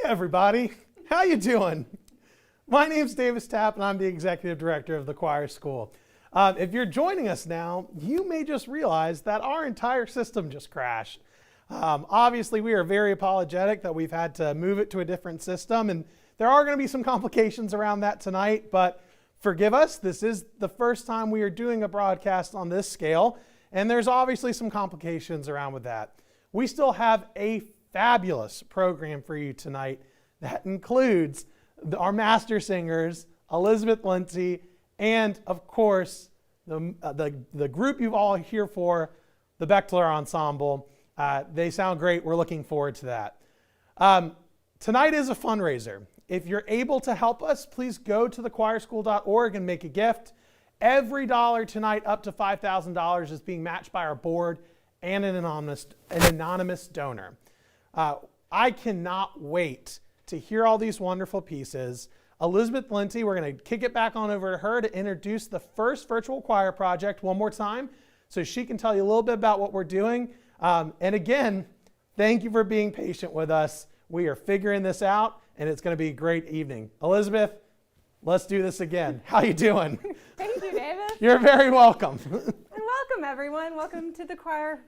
Everybody, how you doing? My name's Davis Tapp and I'm the Executive Director of the Choir School. If you're joining us now, you may just realize that our entire system just crashed. Obviously, we are very apologetic that we've had to move it to a different system, and there are going to be some complications around that tonight, but forgive us, this is the first time we are doing a broadcast on this scale, and there's obviously some complications around with that. We still have a fabulous program for you tonight that includes our MasterSingers, Elizabeth Lindsay, and of course, the group you've all here for, the Bechtler Ensemble. They sound great. We're looking forward to that. Tonight is a fundraiser. If you're able to help us, please go to thechoirschool.org and make a gift. Every dollar tonight up to $5,000 is being matched by our board and an anonymous donor. I cannot wait to hear all these wonderful pieces. Elizabeth Lindsay, we're going to kick it back on over to her to introduce the first virtual choir project one more time so she can tell you a little bit about what we're doing. And again, thank you for being patient with us. We are figuring this out, and it's going to be a great evening. Elizabeth, let's do this again. How you doing? Thank you, David. You're very welcome. And welcome, everyone. Welcome to the choir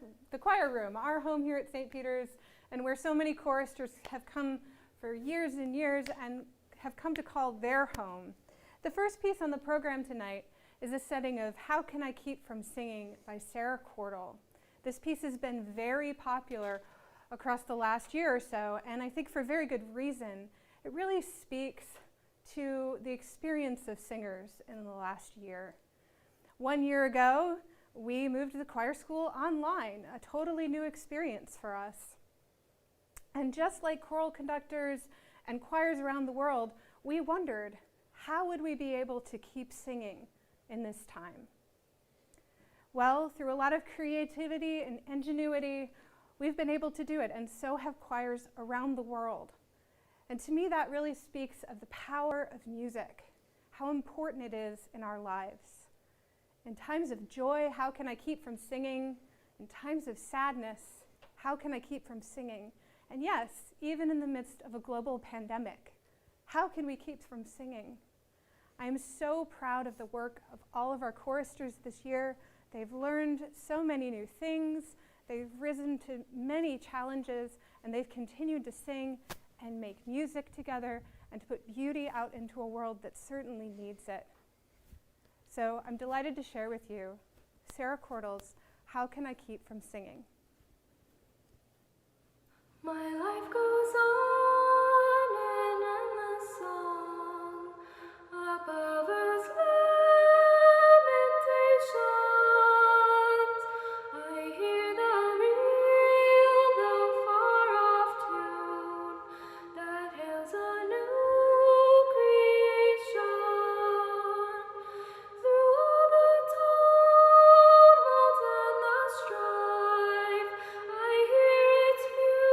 room, our home here at St. Peter's, and where so many choristers have come for years and years and have come to call their home. The first piece on the program tonight is a setting of How Can I Keep From Singing by Sarah Cordell. This piece has been very popular across the last year or so, and I think for very good reason. It really speaks to the experience of singers in the last year. 1 year ago, we moved the choir school online, a totally new experience for us. And just like choral conductors and choirs around the world, we wondered, how would we be able to keep singing in this time? Well, through a lot of creativity and ingenuity, we've been able to do it, and so have choirs around the world. And to me, that really speaks of the power of music, how important it is in our lives. In times of joy, how can I keep from singing? In times of sadness, how can I keep from singing? And yes, even in the midst of a global pandemic, how can we keep from singing? I am so proud of the work of all of our choristers this year. They've learned so many new things. They've risen to many challenges, and they've continued to sing and make music together and to put beauty out into a world that certainly needs it. So I'm delighted to share with you Sarah Cordell's How Can I Keep From Singing? My life goes on in endless song above earth's lamentations. I hear the real, though far off tune that hails a new creation. Through all the tumult and the strife, I hear its beauty.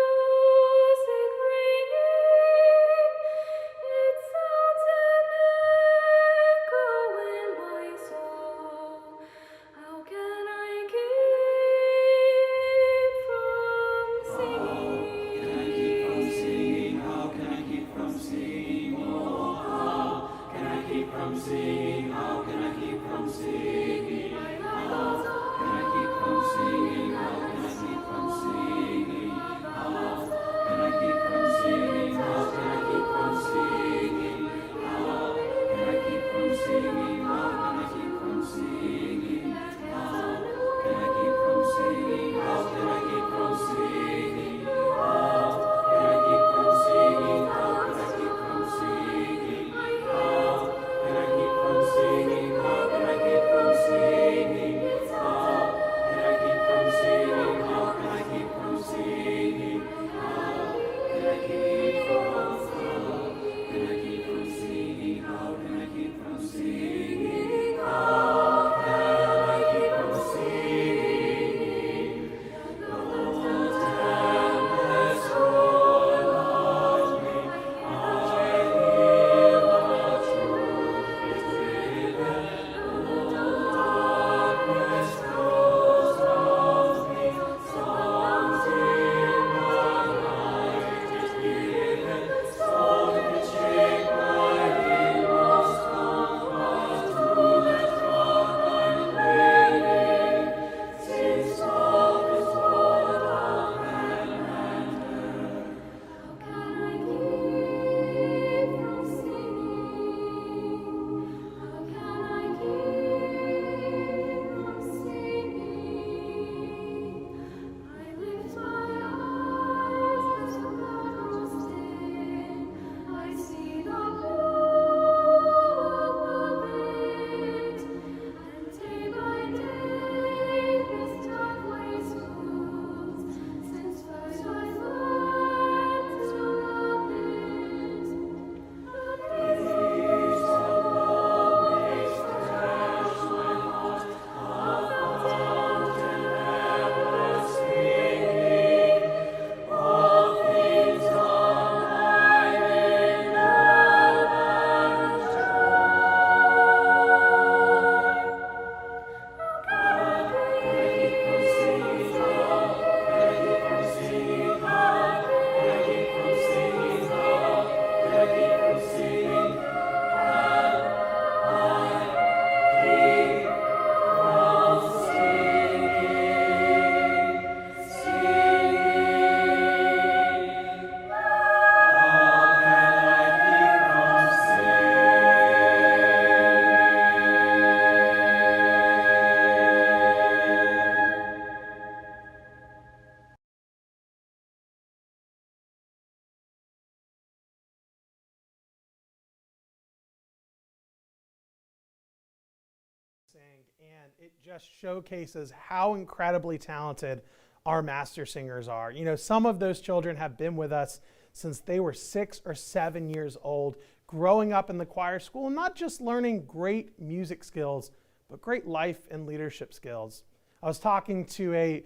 and it just showcases how incredibly talented our master singers are. You know, some of those children have been with us since they were 6 or 7 years old, growing up in the choir school, not just learning great music skills, but great life and leadership skills. I was talking to a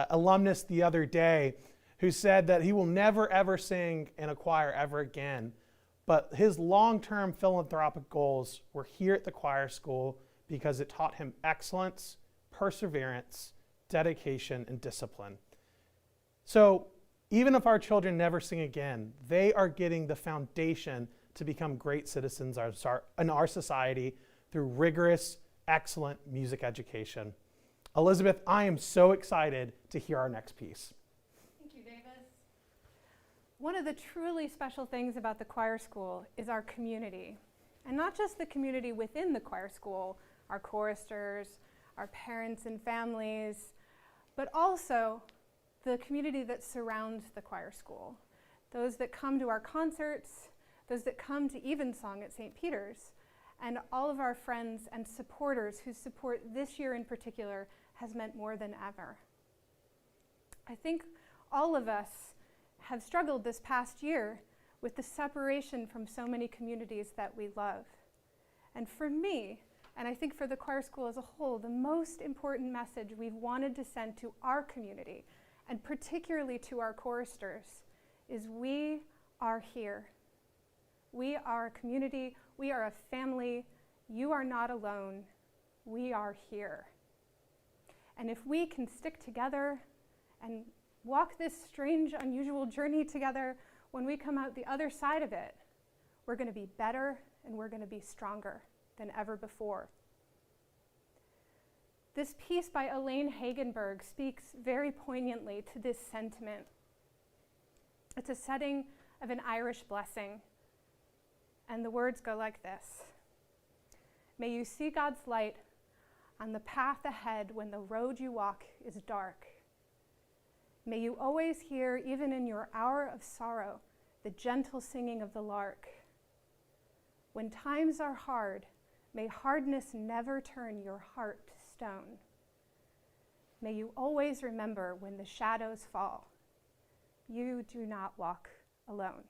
alumnus the other day who said that he will never ever sing in a choir ever again, but his long-term philanthropic goals were here at the choir school because it taught him excellence, perseverance, dedication, and discipline. So even if our children never sing again, they are getting the foundation to become great citizens in our society through rigorous, excellent music education. Elizabeth, I am so excited to hear our next piece. Thank you, Davis. One of the truly special things about the choir school is our community. And not just the community within the choir school, our choristers, our parents and families, but also the community that surrounds the choir school. Those that come to our concerts, those that come to Evensong at St. Peter's, and all of our friends and supporters whose support this year in particular has meant more than ever. I think all of us have struggled this past year with the separation from so many communities that we love. And for me, and I think for the choir school as a whole, the most important message we've wanted to send to our community, and particularly to our choristers, is we are here. We are a community, we are a family, you are not alone, we are here. And if we can stick together and walk this strange, unusual journey together, when we come out the other side of it, we're going to be better and we're going to be stronger than ever before. This piece by Elaine Hagenberg speaks very poignantly to this sentiment. It's a setting of an Irish blessing, and the words go like this. May you see God's light on the path ahead when the road you walk is dark. May you always hear, even in your hour of sorrow, the gentle singing of the lark. When times are hard, may hardness never turn your heart to stone. May you always remember when the shadows fall, you do not walk alone.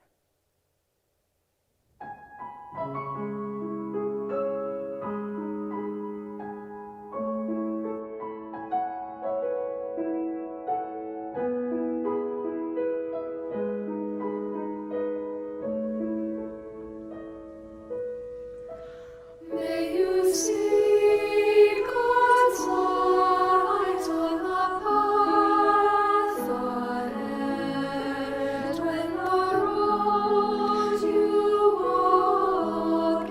May you see God's light on the path ahead when the road you walk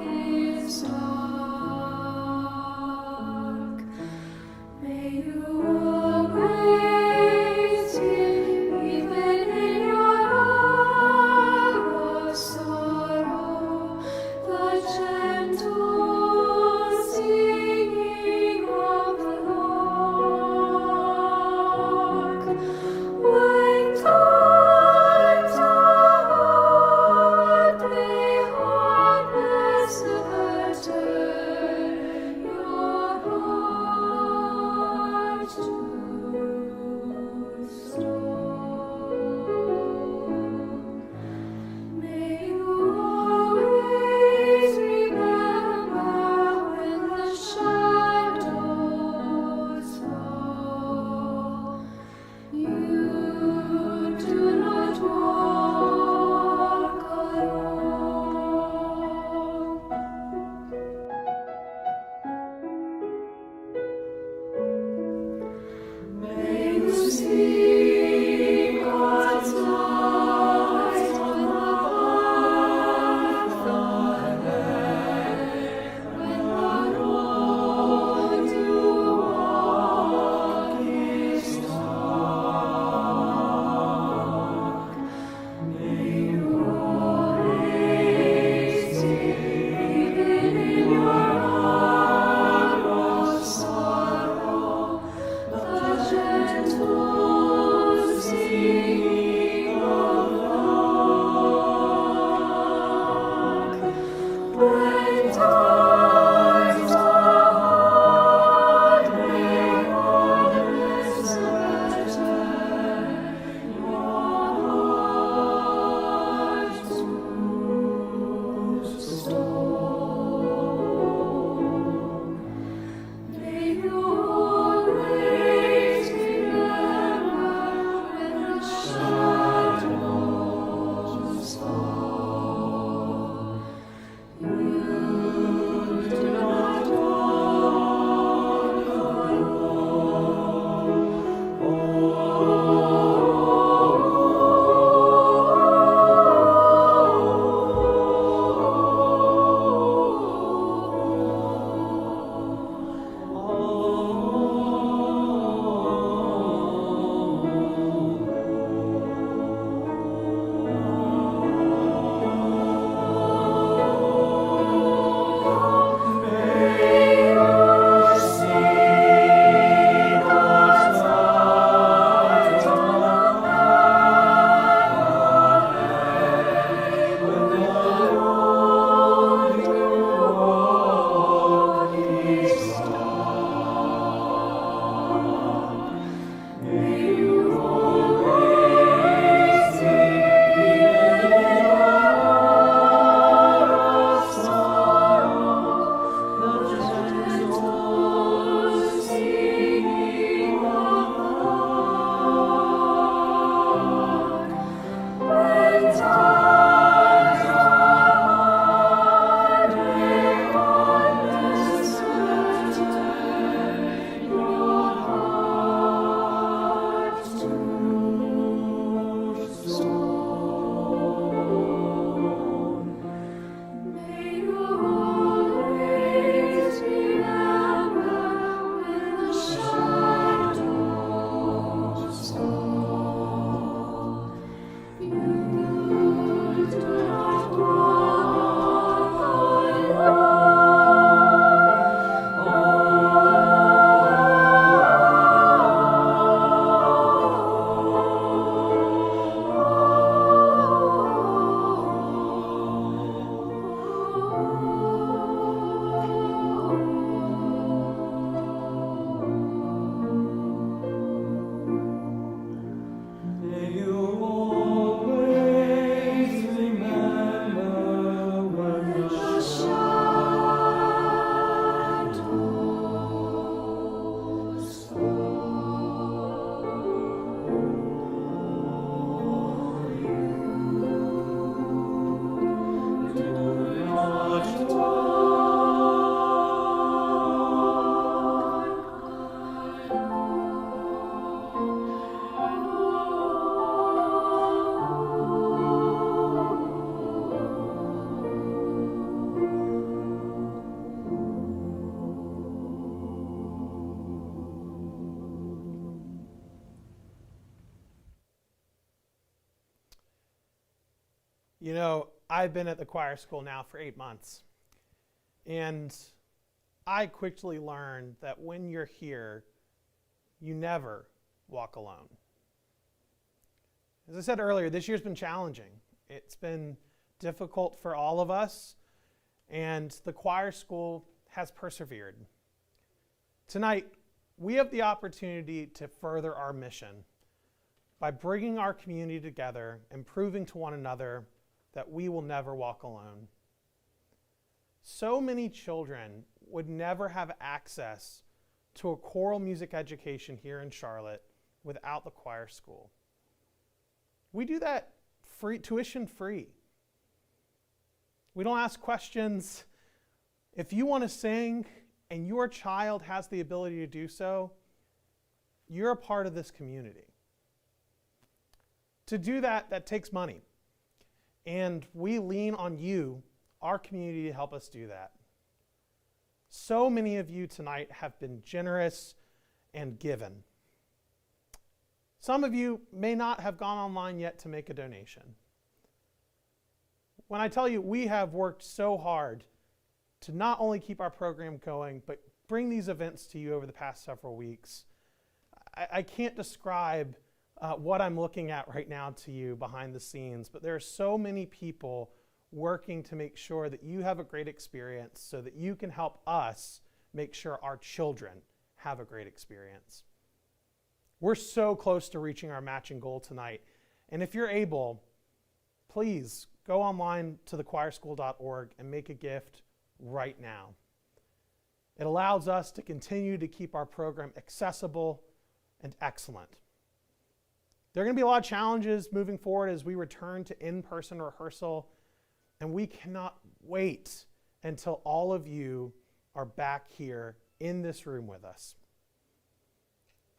You know, I've been at the choir school now for 8 months, and I quickly learned that when you're here, you never walk alone. As I said earlier, this year's been challenging. It's been difficult for all of us, and the choir school has persevered. Tonight, we have the opportunity to further our mission by bringing our community together and proving to one another that we will never walk alone. So many children would never have access to a choral music education here in Charlotte without the choir school. We do that free, tuition free. We don't ask questions. If you want to sing and your child has the ability to do so, you're a part of this community. To do that, that takes money. And we lean on you, our community, to help us do that. So many of you tonight have been generous and given. Some of you may not have gone online yet to make a donation. When I tell you we have worked so hard to not only keep our program going, but bring these events to you over the past several weeks, I can't describe what I'm looking at right now to you behind the scenes, but there are so many people working to make sure that you have a great experience so that you can help us make sure our children have a great experience. We're so close to reaching our matching goal tonight. And if you're able, please go online to thechoirschool.org and make a gift right now. It allows us to continue to keep our program accessible and excellent. There are going to be a lot of challenges moving forward as we return to in-person rehearsal, and we cannot wait until all of you are back here in this room with us.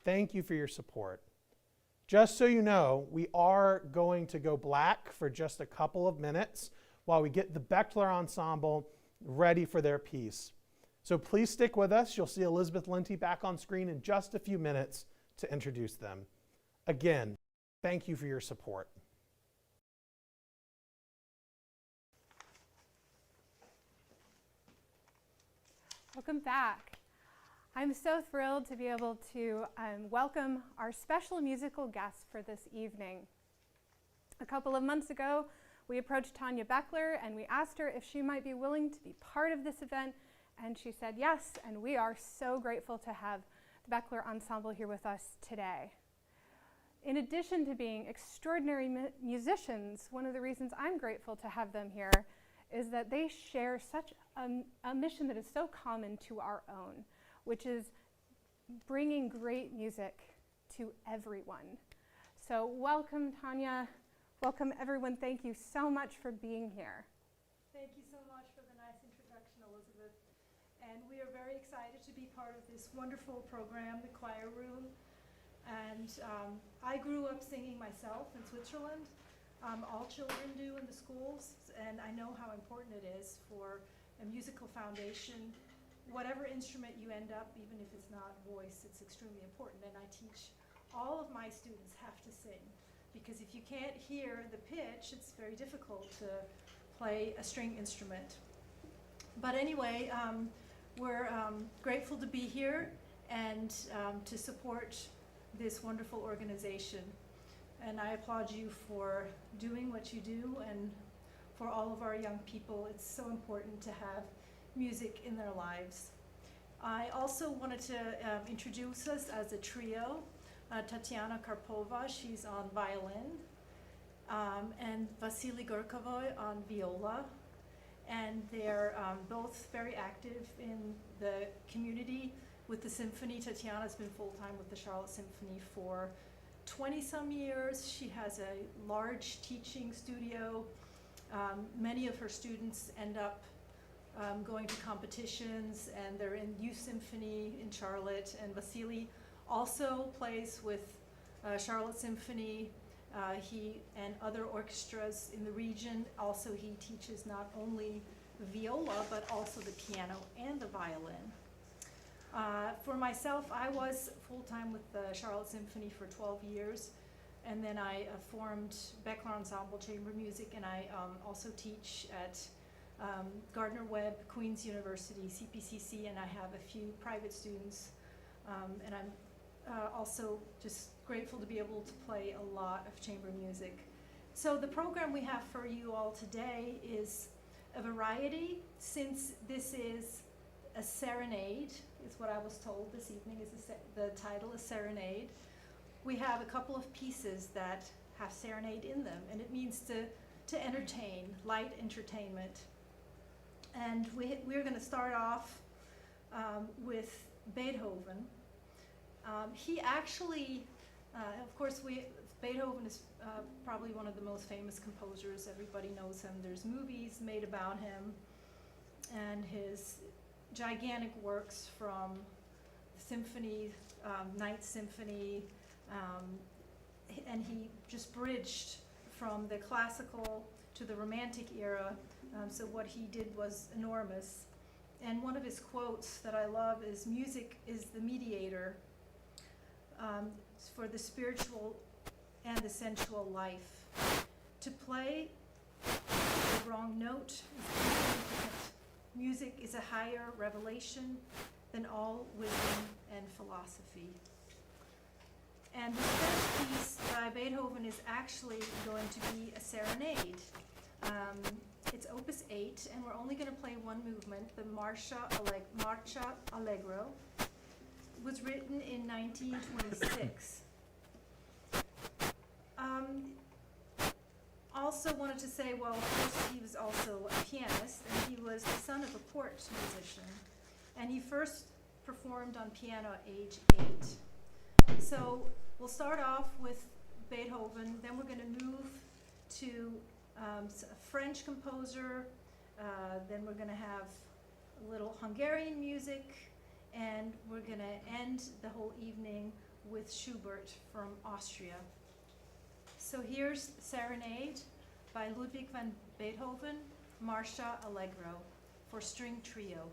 Thank you for your support. Just so you know, we are going to go black for just a couple of minutes while we get the Bechtler Ensemble ready for their piece. So please stick with us. You'll see Elizabeth Linty back on screen in just a few minutes to introduce them. Again, thank you for your support. Welcome back. I'm so thrilled to be able to welcome our special musical guest for this evening. A couple of months ago, we approached Tanya Bechtler and we asked her if she might be willing to be part of this event, and she said yes, and we are so grateful to have the Bechtler Ensemble here with us today. In addition to being extraordinary musicians, one of the reasons I'm grateful to have them here is that they share such a mission that is so common to our own, which is bringing great music to everyone. So welcome, Tanya. Welcome, everyone. Thank you so much for being here. Thank you so much for the nice introduction, Elizabeth. And we are very excited to be part of this wonderful program, the Choir Room. And I grew up singing myself in Switzerland. All children do in the schools, and I know how important it is for a musical foundation. Whatever instrument you end up, even if it's not voice, it's extremely important. And I teach all of my students have to sing, because if you can't hear the pitch, it's very difficult to play a string instrument. But anyway, we're grateful to be here and to support this wonderful organization. And I applaud you for doing what you do, and for all of our young people. It's so important to have music in their lives. I also wanted to introduce us as a trio. Tatiana Karpova, she's on violin, and Vasily Gorkovoy on viola. And they're both very active in the community with the symphony. Tatiana's been full-time with the Charlotte Symphony for 20-some years. She has a large teaching studio. Many of her students end up going to competitions, and they're in youth symphony in Charlotte. And Vasily also plays with Charlotte Symphony. He and other orchestras in the region. Also, he teaches not only viola, but also the piano and the violin. For myself, I was full-time with the Charlotte Symphony for 12 years, And then I formed Bechtler Ensemble Chamber Music, and I also teach at Gardner-Webb, Queen's University, CPCC, and I have a few private students. And I'm also just grateful to be able to play a lot of chamber music. So the program we have for you all today is a variety. Since this is a serenade, is what I was told this evening, the title is Serenade. We have a couple of pieces that have serenade in them, and it means to entertain, light entertainment. And we're going to start off with Beethoven. He actually, of course, Beethoven is probably one of the most famous composers. Everybody knows him. There's movies made about him, and his gigantic works from Symphony, Ninth Symphony, and he just bridged from the classical to the Romantic era. So what he did was enormous. And one of his quotes that I love is, "Music is the mediator for the spiritual and the sensual life. To play the wrong note is insignificant. Music is a higher revelation than all wisdom and philosophy." And the first piece by Beethoven is actually going to be a serenade. It's Opus 8, and we're only going to play one movement, the Marcia Allegro. It was written in 1926. Also wanted to say, well, of course, he was also a pianist, and he was the son of a court musician. And he first performed on piano at age 8. So we'll start off with Beethoven, then we're going to move to a French composer, then we're going to have a little Hungarian music, and we're going to end the whole evening with Schubert from Austria. So here's Serenade by Ludwig van Beethoven, Marcia Allegro, for string trio.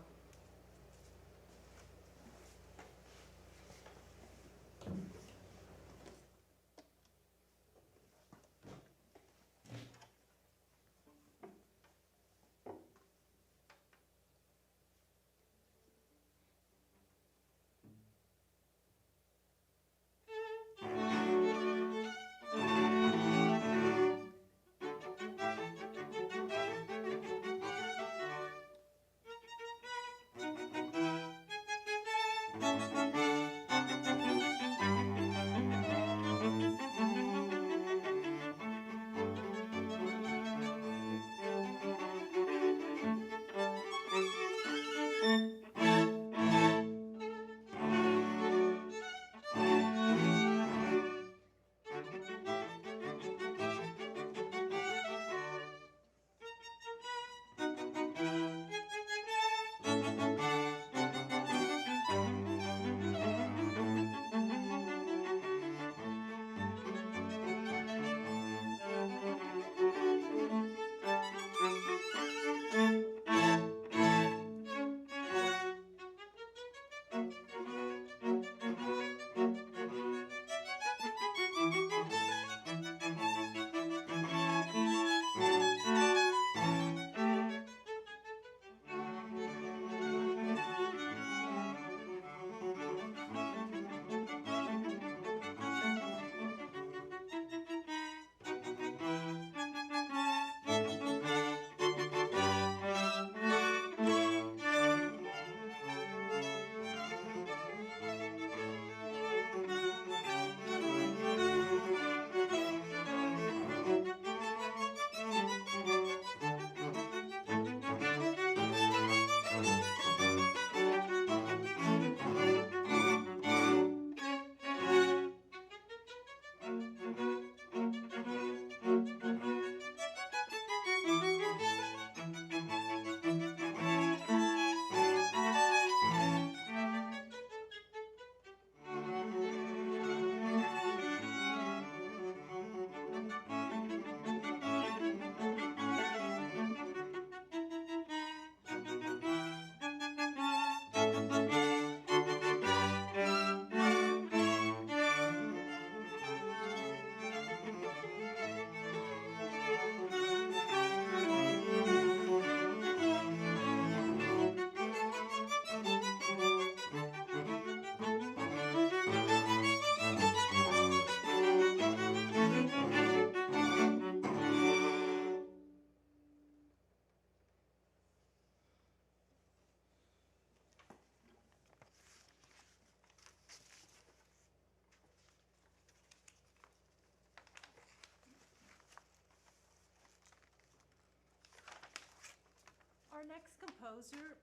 next composer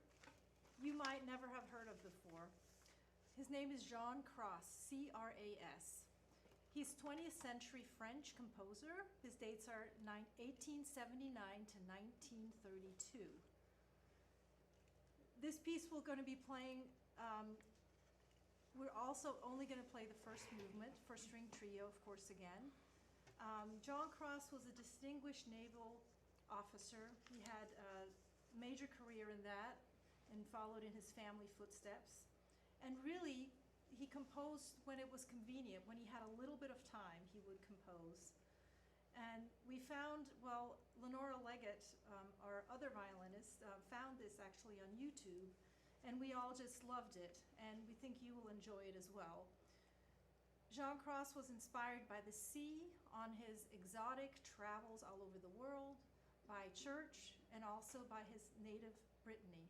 you might never have heard of before. His name is Jean Cras, C-R-A-S. He's 20th century French composer. His dates are 1879 to 1932. This piece we're going to be playing, we're also only going to play the first movement for string trio, of course, again. Jean Cras was a distinguished naval officer. He had a major career in that and followed in his family footsteps. And really, he composed when it was convenient. When he had a little bit of time, he would compose. And we found, well, Lenora Leggett, our other violinist, found this actually on YouTube, and we all just loved it, and we think you will enjoy it as well. Jean Cras was inspired by the sea on his exotic travels all over the world, by church, and also by his native Brittany.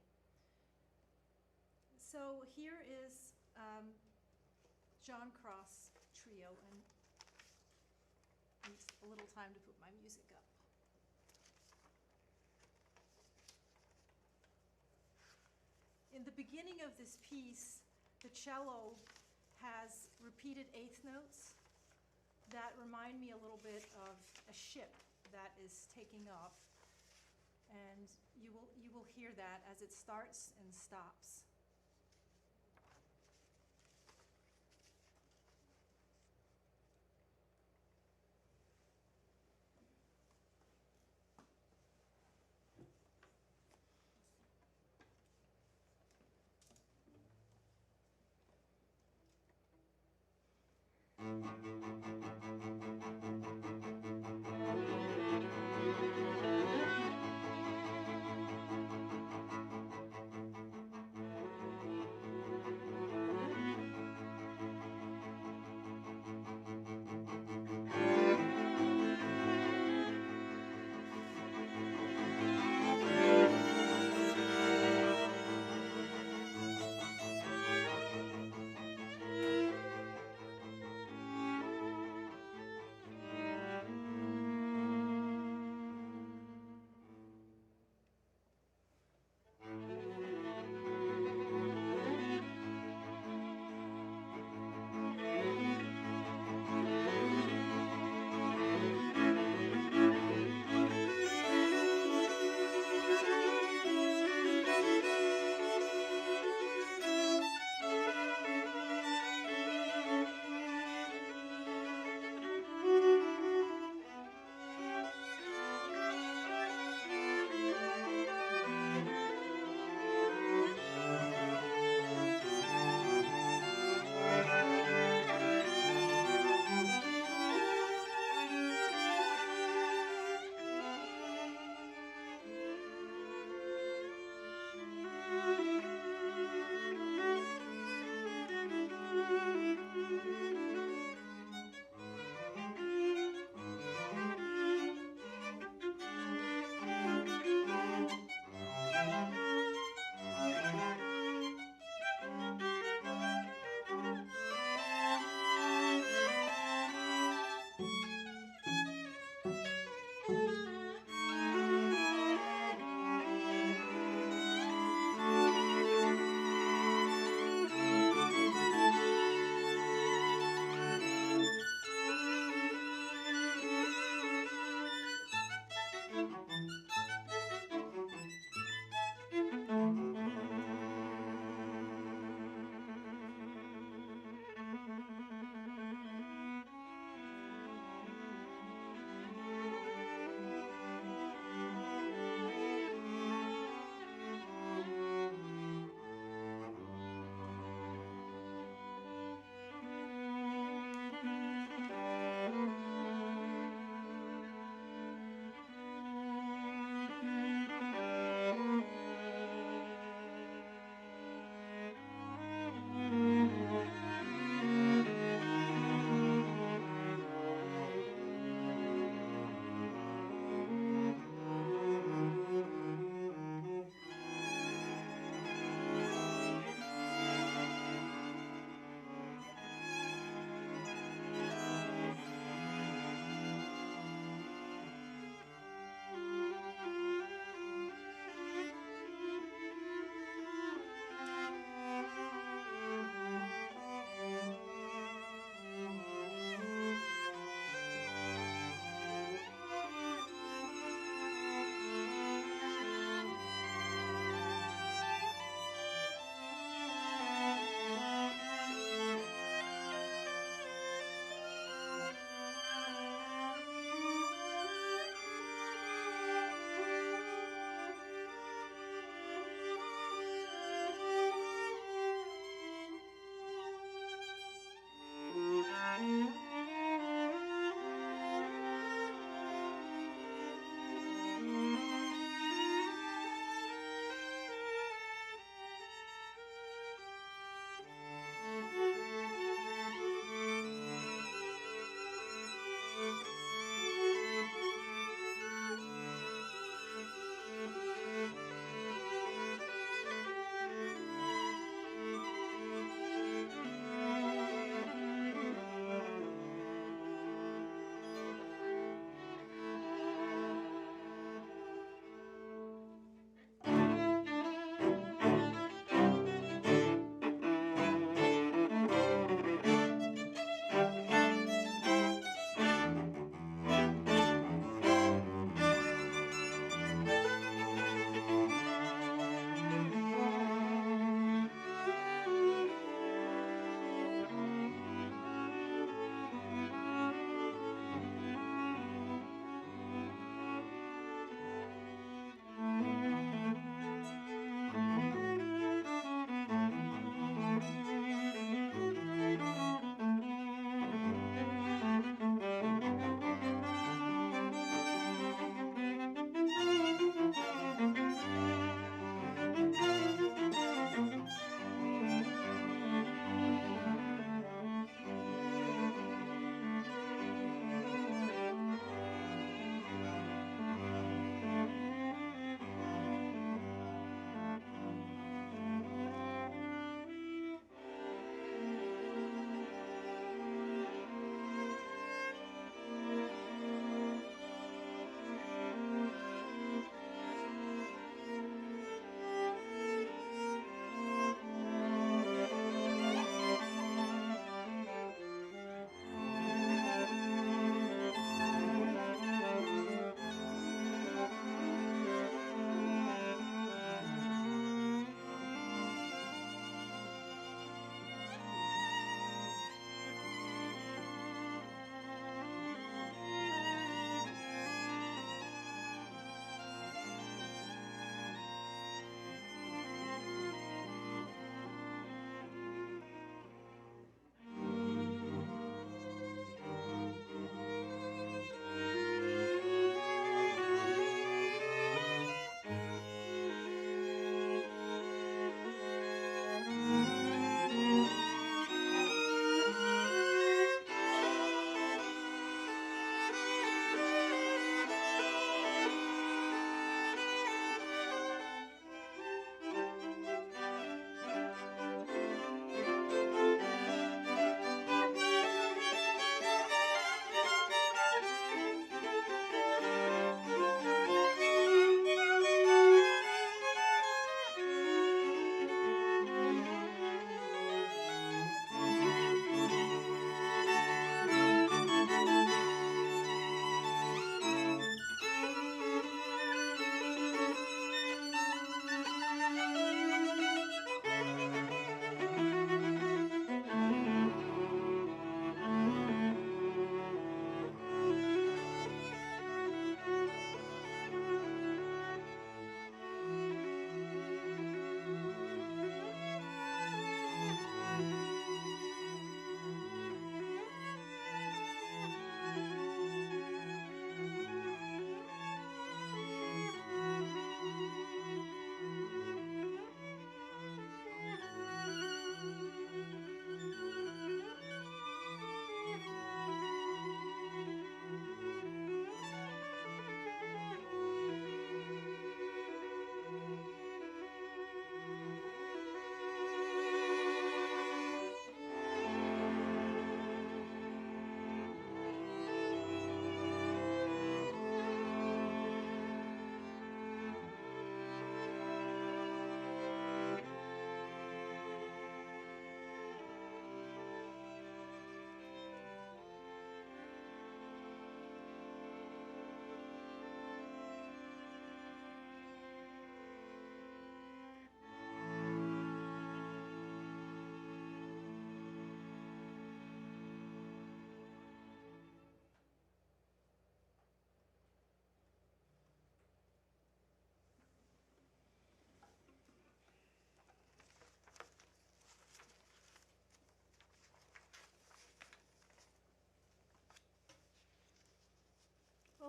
So here is Jean Cras Trio, and needs a little time to put my music up. In the beginning of this piece, the cello has repeated eighth notes that remind me a little bit of a ship that is taking off. And you will hear that as it starts and stops.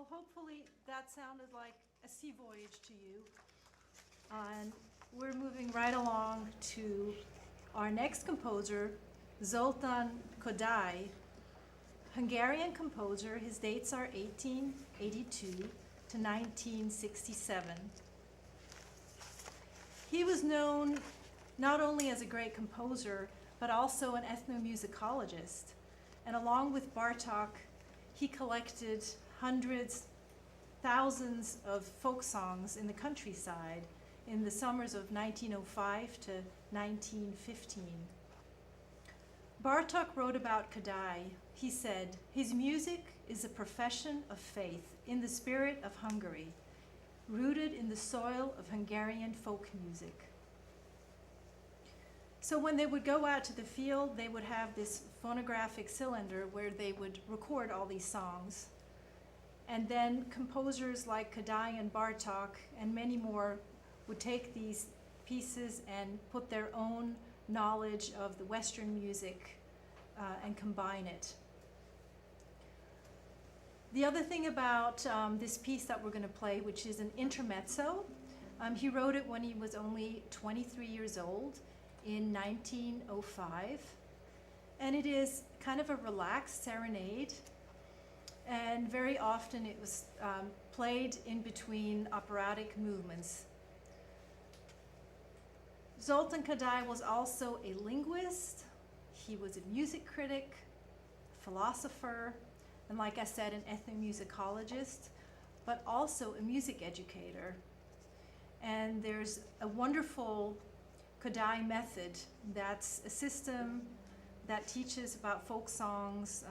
Well, hopefully that sounded like a sea voyage to you. And we're moving right along to our next composer, Zoltán Kodály, Hungarian composer. His dates are 1882 to 1967. He was known not only as a great composer, but also an ethnomusicologist. And along with Bartók, he collected hundreds, thousands of folk songs in the countryside in the summers of 1905 to 1915. Bartók wrote about Kodály. He said, "His music is a profession of faith in the spirit of Hungary, rooted in the soil of Hungarian folk music." So when they would go out to the field, they would have this phonographic cylinder where they would record all these songs. And then composers like Kodály and Bartók and many more would take these pieces and put their own knowledge of the Western music and combine it. The other thing about this piece that we're going to play, which is an intermezzo, he wrote it when he was only 23 years old in 1905. And it is kind of a relaxed serenade. And very often it was played in between operatic movements. Zoltán Kodály was also a linguist. He was a music critic, philosopher, and like I said, an ethnomusicologist, but also a music educator. And there's a wonderful Kodály method that's a system that teaches about folk songs,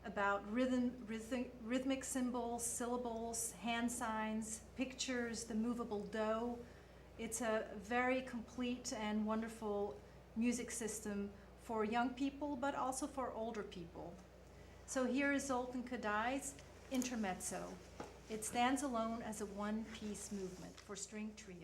about rhythmic symbols, syllables, hand signs, pictures, the movable do. It's a very complete and wonderful music system for young people, but also for older people. So here is Zoltán Kodály's intermezzo. It stands alone as a one-piece movement for string trio.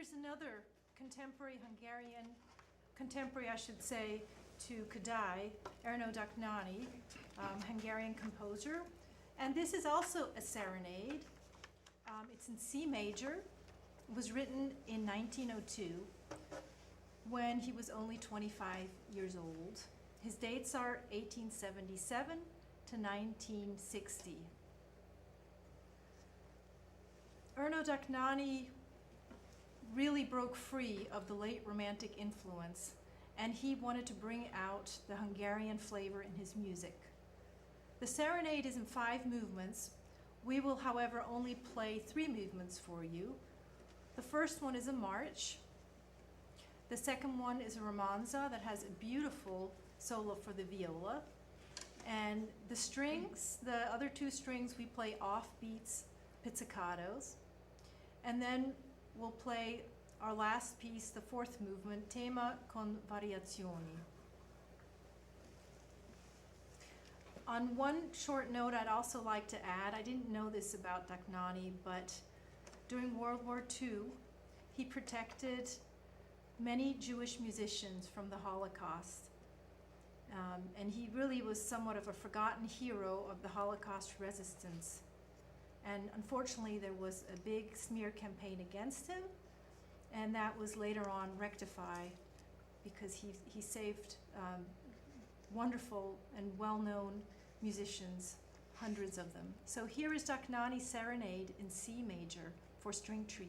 here's another contemporary, I should say, to Kadai, Erno Daknani, Hungarian composer. And this is also a serenade. It's in C major. It was written in 1902 when he was only 25 years old. His dates are 1877 to 1960. Erno Daknani really broke free of the late Romantic influence, and he wanted to bring out the Hungarian flavor in his music. The serenade is in 5 movements. We will, however, only play 3 movements for you. The first one is a march. The second one is a romanza that has a beautiful solo for the viola. And the strings, the other 2 strings, we play offbeats, pizzicatos. And then we'll play our last piece, the 4th movement, tema con variazioni. On one short note, I'd also like to add, I didn't know this about Daknani, but during World War II, he protected many Jewish musicians from the Holocaust. And he really was somewhat of a forgotten hero of the Holocaust resistance. And unfortunately, there was a big smear campaign against him, and that was later on rectified because he saved wonderful and well-known musicians, hundreds of them. So here is Daknani's Serenade in C major for string trio.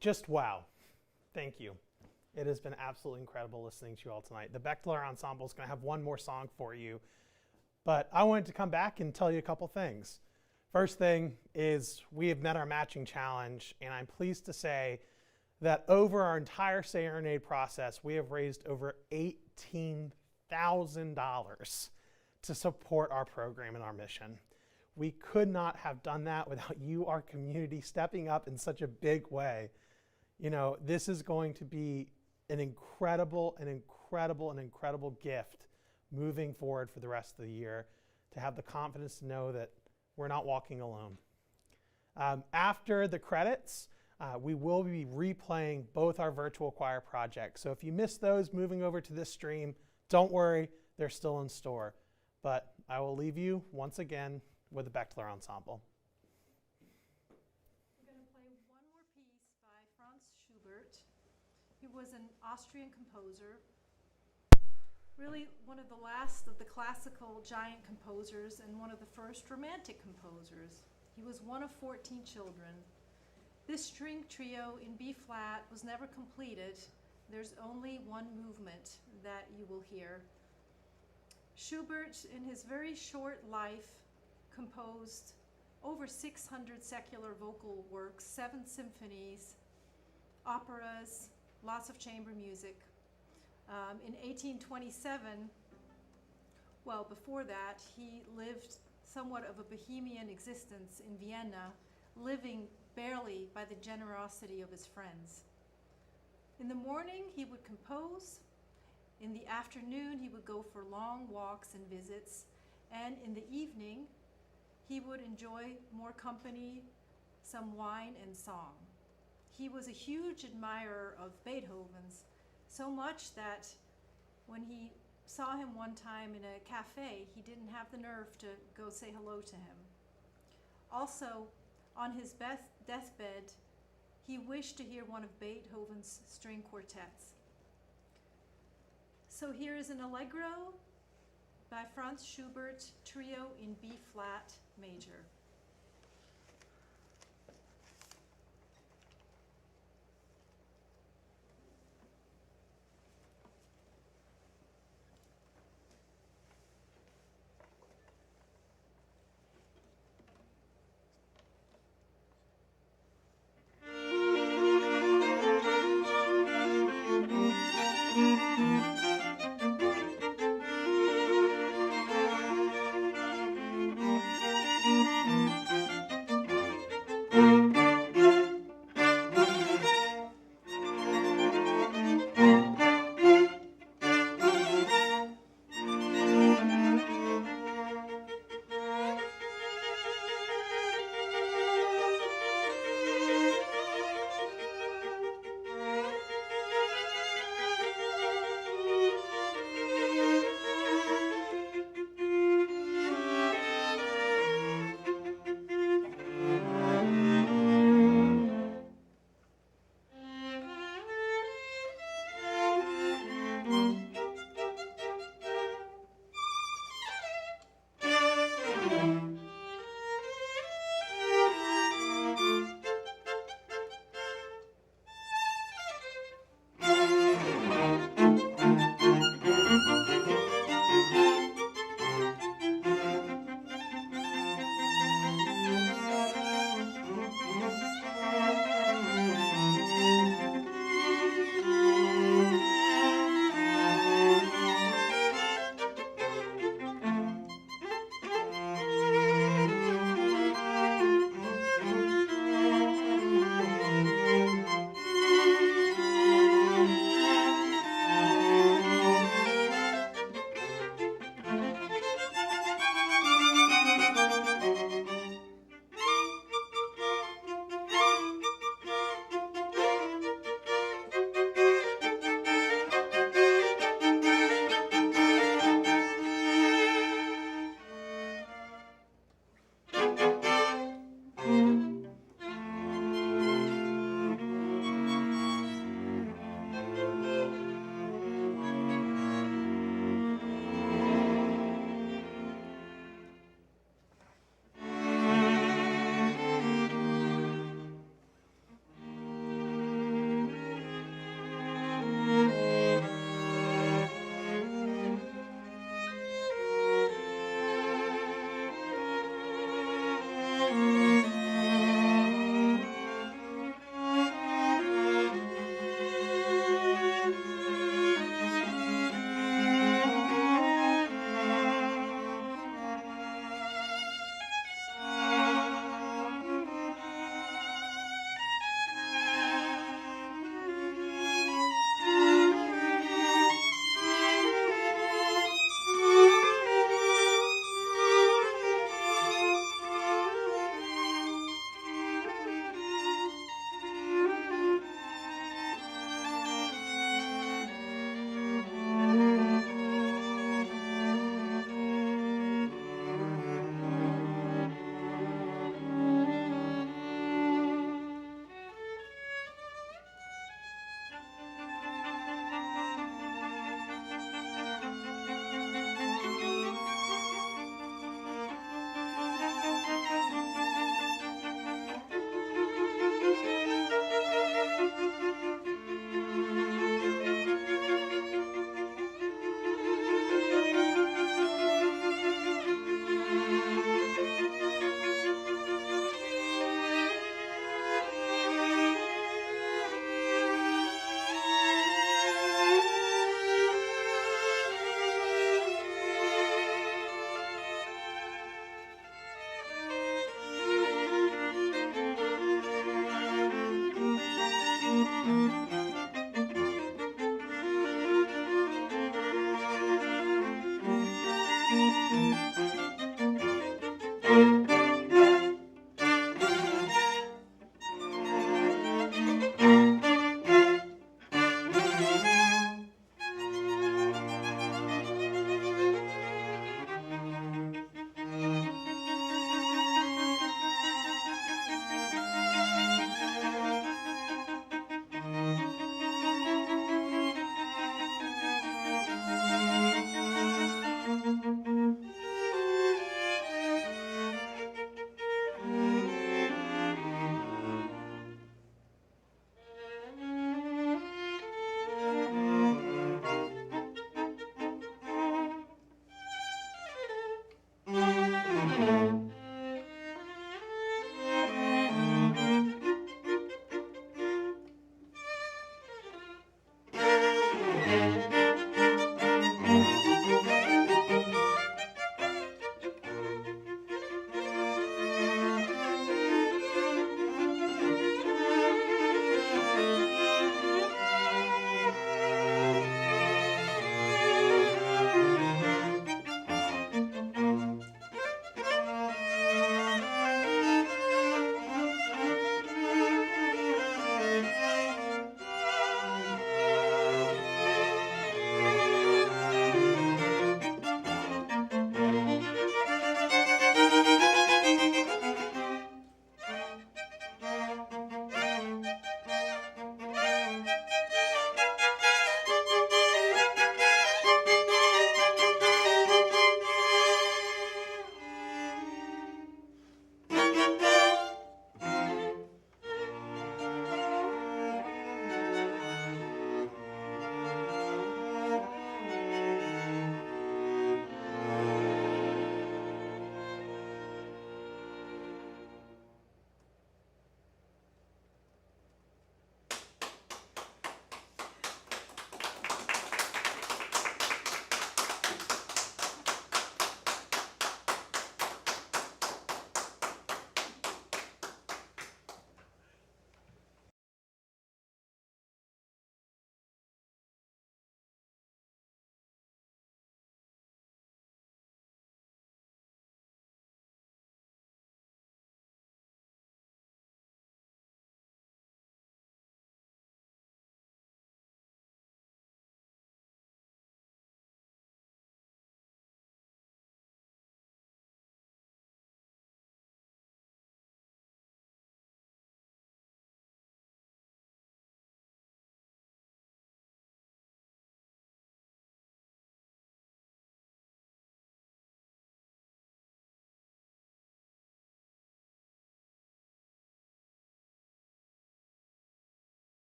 Just wow. Thank you. It has been absolutely incredible listening to you all tonight. The Bechtler Ensemble is going to have one more song for you, but I wanted to come back and tell you a couple things. First thing is we have met our matching challenge, and I'm pleased to say that over our entire Serenade process, we have raised over $18,000 to support our program and our mission. We could not have done that without you, our community, stepping up in such a big way. You know, this is going to be an incredible gift moving forward for the rest of the year, to have the confidence to know that we're not walking alone. After the credits, we will be replaying both our virtual choir projects. So if you missed those moving over to this stream, don't worry, they're still in store. But I will leave you once again with the Bechtler Ensemble. We're going to play one more piece by Franz Schubert. He was an Austrian composer, really one of the last of the classical giant composers and one of the first romantic composers. He was one of 14 children. This string trio in B flat was never completed. There's only one movement that you will hear. Schubert, in his very short life, composed over 600 secular vocal works, 7 symphonies, operas, lots of chamber music. In 1827, well, before that, he lived somewhat of a bohemian existence in Vienna, living barely by the generosity of his friends. In the morning, he would compose. In the afternoon, he would go for long walks and visits. And in the evening, he would enjoy more company, some wine and song. He was a huge admirer of Beethoven's, so much that when he saw him one time in a cafe, he didn't have the nerve to go say hello to him. Also, on his deathbed, he wished to hear one of Beethoven's string quartets. So here is an Allegro by Franz Schubert, trio in B flat major.